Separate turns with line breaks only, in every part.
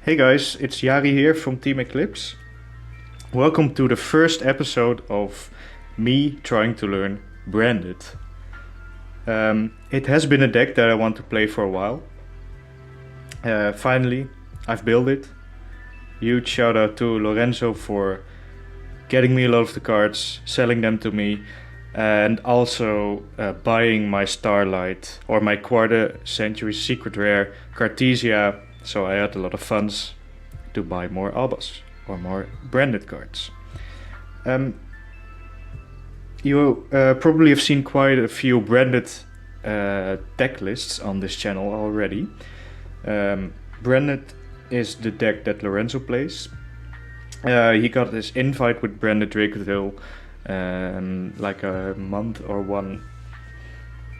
Hey guys, it's Jari here from Team Eclipse. Welcome to the first episode of me trying to learn Branded. It has been a deck that I want to play for a while. Finally, I've built it. Huge shout out to Lorenzo for getting me a lot of the cards, selling them to me, and also buying my Starlight or my Quarter Century Secret Rare Cartesia. So I had a lot of funds to buy more Albas or more branded cards. You probably have seen quite a few branded deck lists on this channel already. Branded is the deck that Lorenzo plays. He got his invite with Branded Dracodile like a month or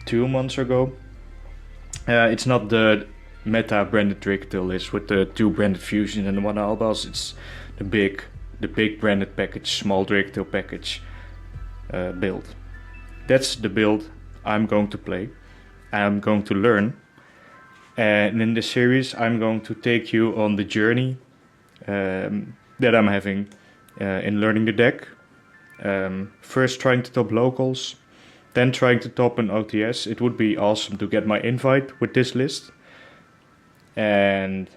2 months ago. It's not the meta branded Dracodile list with the 2 branded fusions and 1 Albas. It's the big branded package, small Dracodile package build. That's the build I'm going to play. I'm going to learn. And in this series, I'm going to take you on the journey that I'm having in learning the deck. First trying to top locals, then trying to top an OTS. It would be awesome to get my invite with this list. And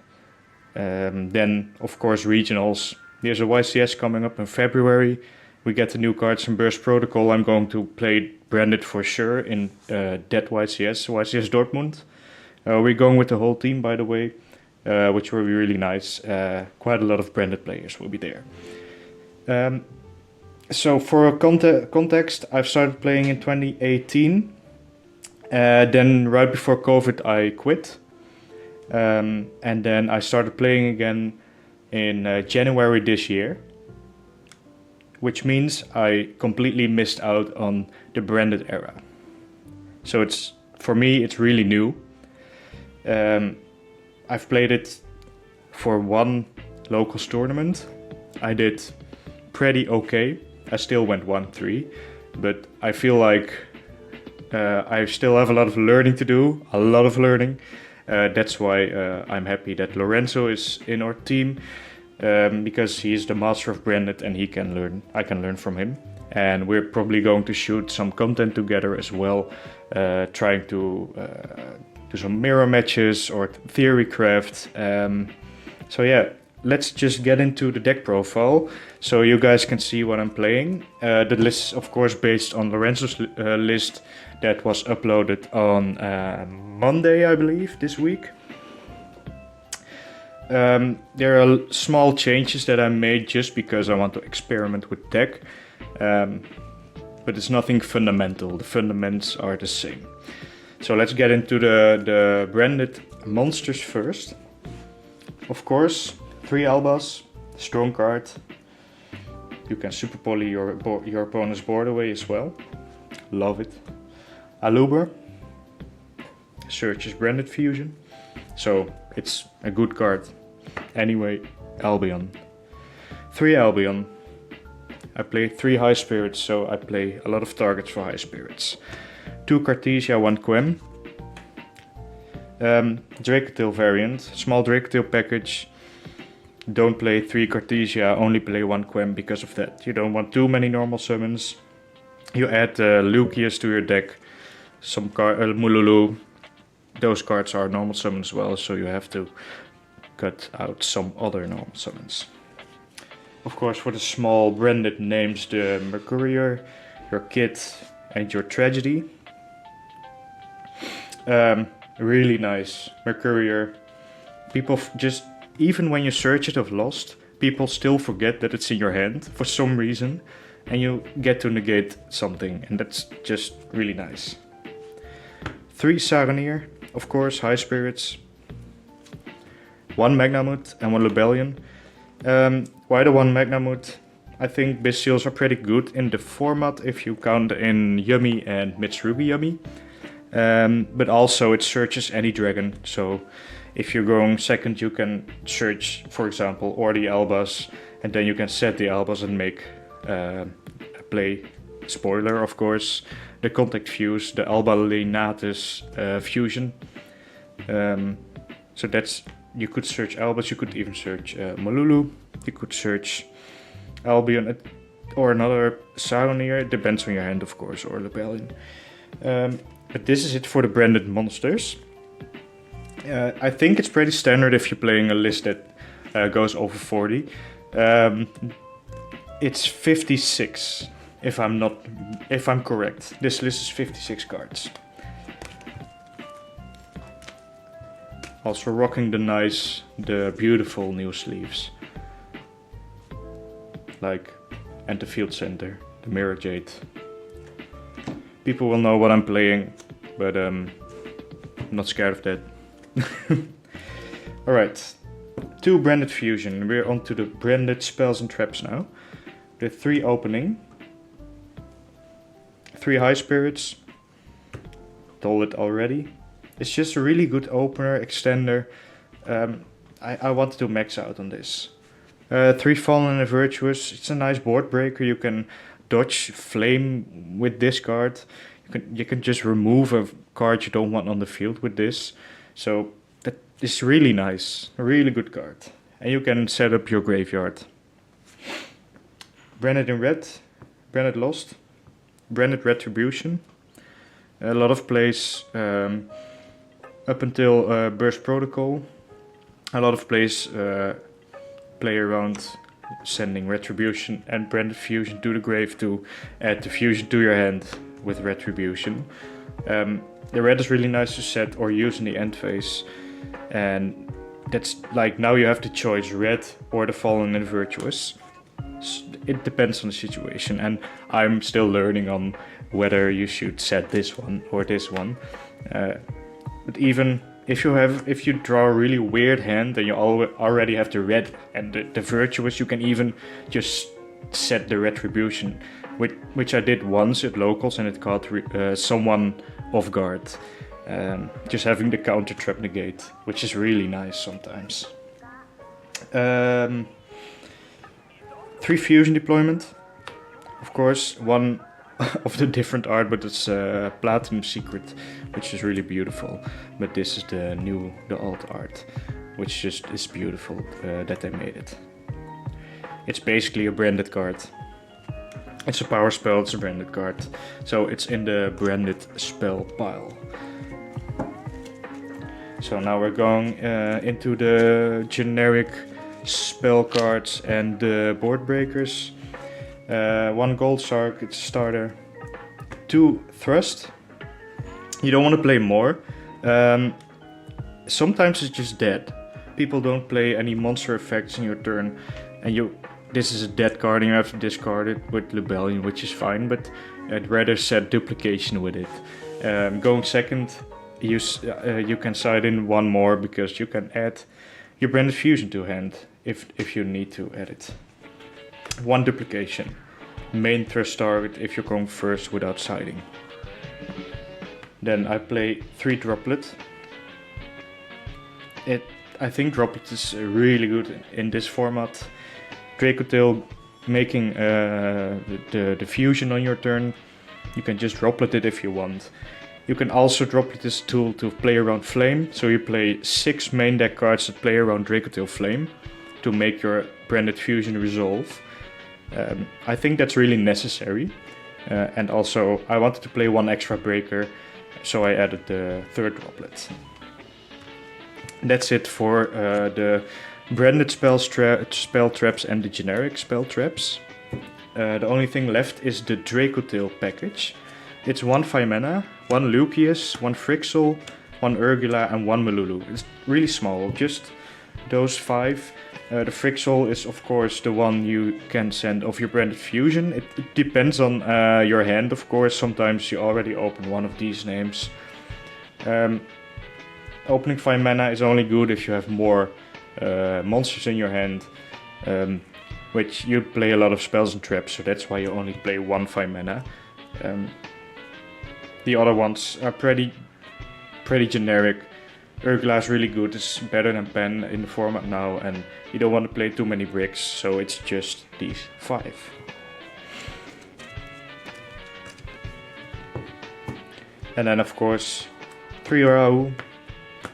then, of course, regionals. There's a YCS coming up in February. We get the new cards from Burst Protocol. I'm going to play Branded for sure in that YCS Dortmund. We're going with the whole team, by the way, which will be really nice. Quite a lot of branded players will be there. So for context, I've started playing in 2018. Then right before COVID, I quit. And then I started playing again in January this year, which means I completely missed out on the branded era. So for me it's really new. I've played it for 1 locals tournament. I did pretty okay. I still went 1-3, but I feel like I still have a lot of learning to do, a lot of learning. That's why I'm happy that Lorenzo is in our team, because he is the master of branded and he can learn. I can learn from him, and we're probably going to shoot some content together as well, trying to do some mirror matches or theory craft. So yeah, let's just get into the deck profile so you guys can see what I'm playing. The list is of course based on Lorenzo's list that was uploaded on Monday, I believe, this week. There are small changes that I made just because I want to experiment with deck, but it's nothing fundamental. The fundamentals are the same. So let's get into the branded monsters first. Of course, 3 Albas, strong card. You can super poly your opponent's board away as well. Love it. Aluber, searches branded fusion, so it's a good card. Anyway, Albion. 3 Albion. I play 3 high spirits, so I play a lot of targets for high spirits. 2 Cartesia, 1 Quem. Dracodile variant, small Dracodile package. Don't play 3 Cartesia, only play 1 Quem because of that. You don't want too many normal summons. You add Lucius to your deck. Some Mululu, those cards are normal summons as well, so you have to cut out some other normal summons. Of course, for the small branded names, the Mercurier, your Kit, and your Tragedy. Really nice Mercurier. People even when you search it of Lost, people still forget that it's in your hand for some reason, and you get to negate something, and that's just really nice. 3 Saranir, of course, high spirits. 1 Magnamut and 1 Lubellion. Why the 1 Magnamut? I think Bestials are pretty good in the format if you count in Yummy and Mitsurugi Yummy. But also it searches any dragon, so if you're going second you can search, for example, or the Albas, and then you can set the Albas and make a play. Spoiler, of course, the Contact Fuse, the Alba Lenatus fusion. So that's You could search Albus, you could even search Malulu, you could search Albion or another Saronir. It depends on your hand, of course, or Lebellion. But this is it for the branded monsters. I think it's pretty standard if you're playing a list that goes over 40. It's 56, if I'm correct. This list is 56 cards. Also rocking the beautiful new sleeves. And the Field Center, the Mirror Jade. People will know what I'm playing, but I'm not scared of that. Alright, 2 branded fusion. We're on to the branded spells and traps now. The 3 opening, 3 high spirits. Told it already. It's just a really good opener, extender. I wanted to max out on this. 3 Fallen and a Virtuous. It's a nice board breaker. You can dodge Flame with this card. You can just remove a card you don't want on the field with this. So that is really nice. A really good card. And you can set up your graveyard. Branded in red. Branded Lost. Branded Retribution. A lot of plays up until Burst Protocol. A lot of plays play around sending Retribution and Branded Fusion to the grave to add the fusion to your hand with Retribution. The red is really nice to set or use in the end phase, and that's like now you have the choice, red or the Fallen and Virtuous. It depends on the situation, and I'm still learning on whether you should set this one or this one. But even if you draw a really weird hand, then you already have the red and the Virtuous. You can even just set the Retribution, which I did once at locals, and it caught someone off guard. Just having the counter trap negate, which is really nice sometimes. 3 fusion deployment. Of course, one of the different art, but it's Platinum Secret, which is really beautiful. But this is the alt art, which just is beautiful that they made it. It's basically a branded card. It's a power spell, it's a branded card. So it's in the branded spell pile. So now we're going into the generic spell cards and the board breakers. 1 Gold Shark, it's a starter. 2 Thrust. You don't want to play more. Sometimes it's just dead. People don't play any monster effects in your turn, and this is a dead card and you have to discard it with Lebellion, which is fine, but I'd rather set duplication with it. Going second, you can side in 1 more because you can add your Branded Fusion to hand if you need to add it. 1 duplication. Main thrust target if you're going first without siding. Then I play 3 Droplet. I think Droplet is really good in this format. Dracotail making the fusion on your turn. You can just Droplet it if you want. You can also Droplet this tool to play around Flame. So you play 6 main deck cards that play around Dracotail Flame to make your Branded Fusion resolve. I think that's really necessary. And also I wanted to play 1 extra breaker, so I added the 3rd Droplet. That's it for the branded spell traps and the generic spell traps. The only thing left is the Dracotail package. It's 1 5 mana, 1 Lucius, 1 Frixel, 1 Urgula and 1 Malulu. It's really small, just those 5. The Frixel is of course the one you can send off your Branded Fusion. It depends on your hand, of course. Sometimes you already open one of these names. Opening 5 mana is only good if you have more monsters in your hand, which you play a lot of spells and traps, so that's why you only play 1 5 mana. The other ones are pretty generic. Urgula is really good, it's better than Pen in the format now, and you don't want to play too many bricks, so it's just these 5. And then of course 3 Rahu,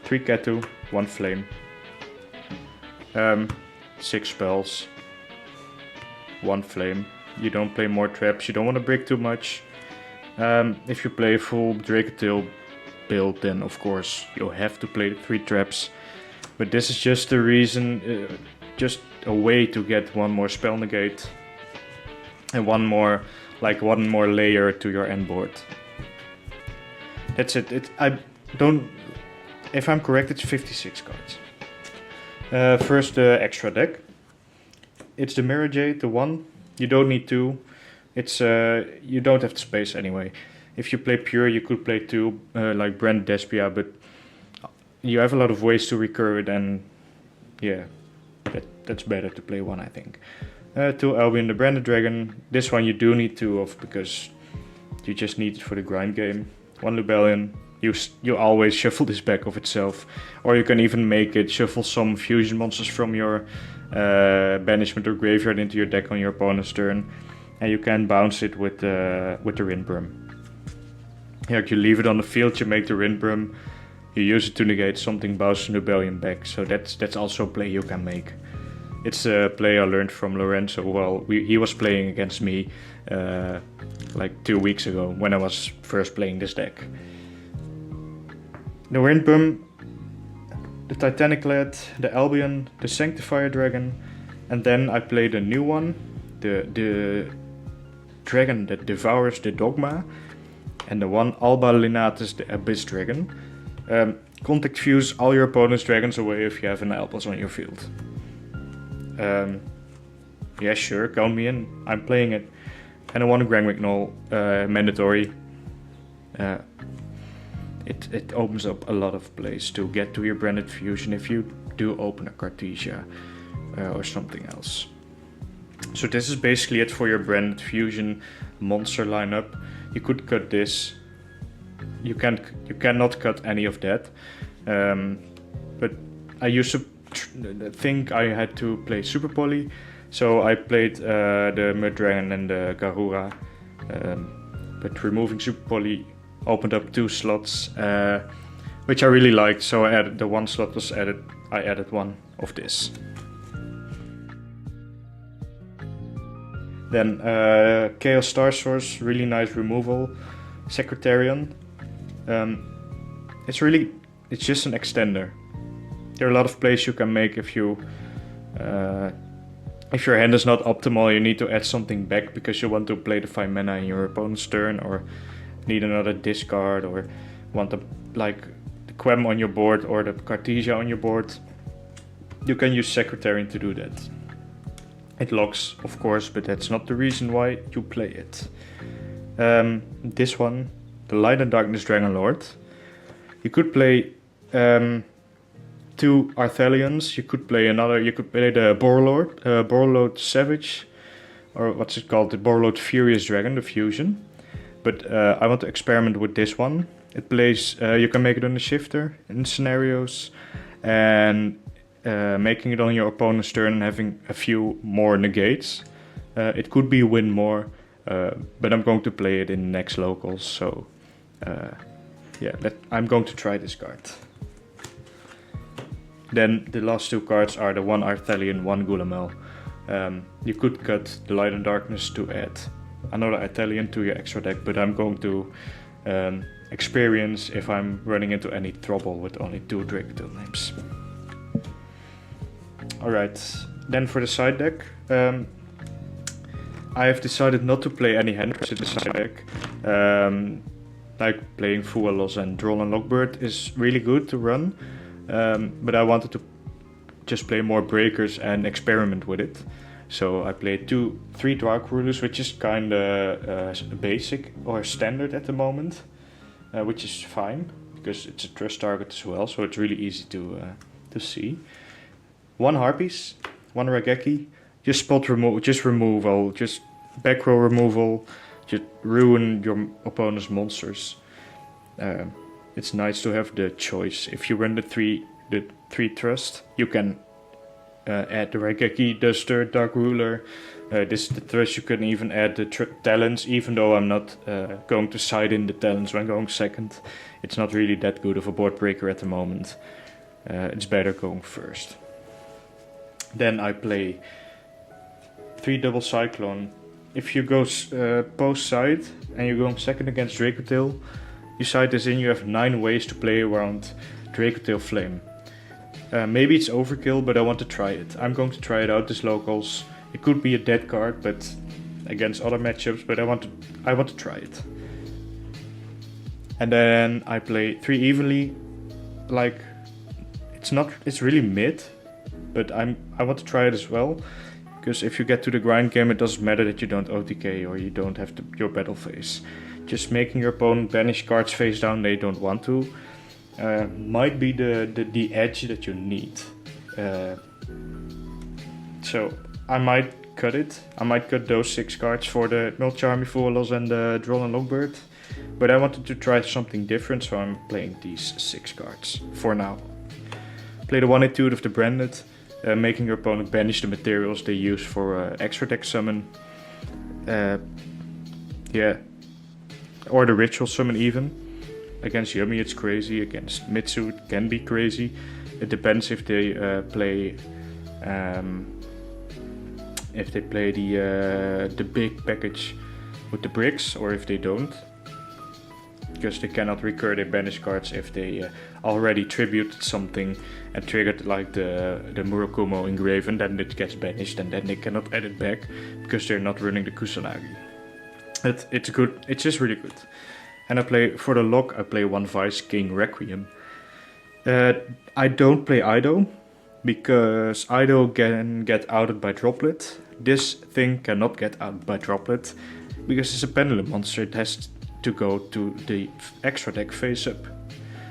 3 Ketu, 1 Flame. Um, 6 spells, 1 flame. You don't play more traps, you don't want to break too much. If you play full Drake-tail build, then of course you have to play 3 traps. But this is just a reason, just a way to get 1 more spell negate and 1 more layer to your end board. That's it. If I'm correct, it's 56 cards. First, the extra deck. It's the Mirror Jade, the 1. You don't need 2. It's you don't have the space anyway. If you play pure, you could play 2, like Brand Despia, but you have a lot of ways to recur it, and yeah, that's better to play 1, I think. 2 Albion, the Branded Dragon. This one you do need 2 of because you just need it for the grind game. 1 Lubellion. You always shuffle this back of itself, or you can even make it shuffle some fusion monsters from your banishment or graveyard into your deck on your opponent's turn, and you can bounce it with the Rindbrum. Like you leave it on the field, you make the Rindbrum, you use it to negate something, bounce the Lubellion back. So that's also a play you can make. It's a play I learned from Lorenzo while he was playing against me like 2 weeks ago when I was first playing this deck. The Rindbrum, the Titanic Lad, the Albion, the Sanctifier Dragon, and then I played a new one, the dragon that devours the Dogma, and the one Alba Linatus, the Abyss Dragon. Contact fuse all your opponent's dragons away if you have an Albus on your field. Yeah, sure, count me in. I'm playing it. And I want a Grand Wignall, mandatory. It opens up a lot of plays to get to your branded fusion if you do open a Cartesia or something else. So this is basically it for your branded fusion monster lineup. You could cut this. You cannot cut any of that. But I used to think I had to play Super Poly, so I played the Mud Dragon and the Garura. But removing Super Poly opened up 2 slots, which I really liked. So I added the 1 slot was added. I added 1 of this. Then Chaos Star Source, really nice removal. Secretarian. It's just an extender. There are a lot of plays you can make if your hand is not optimal. You need to add something back because you want to play the 5 mana in your opponent's turn, or need another discard, or want the Quem on your board or the Cartesia on your board. You can use Secretarian to do that. It locks, of course, but that's not the reason why you play it. This one, the Light and Darkness Dragon Lord. You could play 2 Arthelions. You could play the Borlord Savage, or what's it called? The Borlord Furious Dragon, the fusion. But I want to experiment with this one. It plays. You can make it on the shifter in scenarios, and making it on your opponent's turn and having a few more negates. It could be win more, but I'm going to play it in the next locals. So yeah, I'm going to try this card. Then the last 2 cards are the 1 Arthelion, 1 Gulamel. You could cut the Light and Darkness to add another Arthelion to your extra deck, but I'm going to experience if I'm running into any trouble with only 2 Drake-tail names. Alright, then for the side deck, I have decided not to play any hand traps in the side deck. Like playing Fualos and Droll and Lockbird is really good to run, but I wanted to just play more breakers and experiment with it. So I played 3 Dark Rulers, which is kinda basic or standard at the moment, which is fine because it's a trust target as well, so it's really easy to see. 1 Harpies, 1 Raigeki, just removal, just back row removal, just ruin your opponent's monsters. It's nice to have the choice. If you run the 3 trust, you can add the Raigeki, Duster, Dark Ruler. This is the trust. You can even add the talents, even though I'm not going to side in the talents when going second. It's not really that good of a board breaker at the moment. It's better going first. Then I play 3 double cyclone. If you go post side and you're going second against Dracotail, you side this in, you have 9 ways to play around Dracotail Flame. Maybe it's overkill, but I want to try it. I'm going to try it out this locals. It could be a dead card, but against other matchups, but I want to try it. And then I play 3 evenly. Like, it's really mid, but I want to try it as well. Because if you get to the grind game, it doesn't matter that you don't OTK or you don't have your battle phase. Just making your opponent banish cards face down they don't want to might be the edge that you need. So I might cut it. I might cut those 6 cards for the Multi-Army Forelos and the Droll and Longbird. But I wanted to try something different, so I'm playing these 6 cards for now. Play the 1 Etude of the Branded, making your opponent banish the materials they use for extra deck summon. Yeah, or the ritual summon even. Against Yummy it's crazy, against Mitsu it can be crazy. It depends if they play the big package with the bricks or if they don't. Because they cannot recur their banish cards if they already tributed something and triggered like the Murakumo Engraven, then it gets banished and then they cannot add it back because they're not running the Kusanagi. It's good, it's just really good. And I play, for the lock, I play 1 Vice King Requiem. I don't play Ido, because Ido can get outed by Droplet. This thing cannot get outed by Droplet, because it's a pendulum monster, it has to go to the extra deck face up.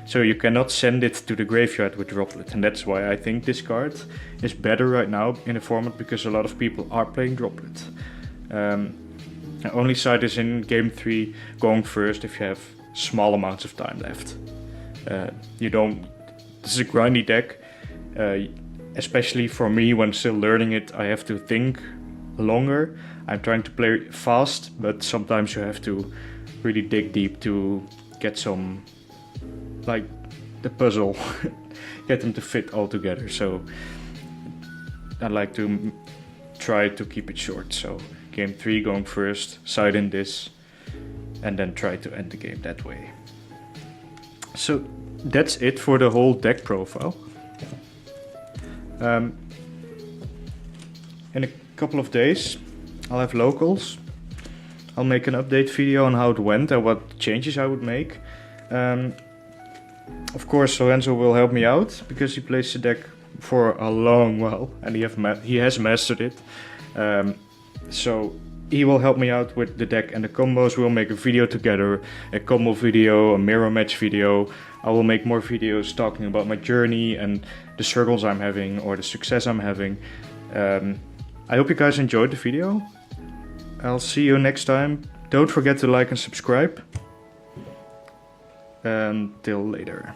So you cannot send it to the graveyard with Droplet, and that's why I think this card is better right now in the format, because a lot of people are playing Droplet. I only side is in game 3 going first if you have small amounts of time left. This is a grindy deck, especially for me when still learning it. I have to think longer. I'm trying to play fast, but sometimes you have to really dig deep to get some, like the puzzle, get them to fit all together. So I like to try to keep it short. So game 3 going first, side in this, and then try to end the game that way. So that's it for the whole deck profile. In a couple of days I'll have locals. I'll make an update video on how it went and what changes I would make. Of course Lorenzo will help me out because he plays the deck for a long while and he has mastered it. So he will help me out with the deck and the combos. We'll make a video together, a combo video, a mirror match video. I will make more videos talking about my journey and the struggles I'm having or the success I'm having. I hope you guys enjoyed the video. I'll see you next time. Don't forget to like and subscribe. Until later.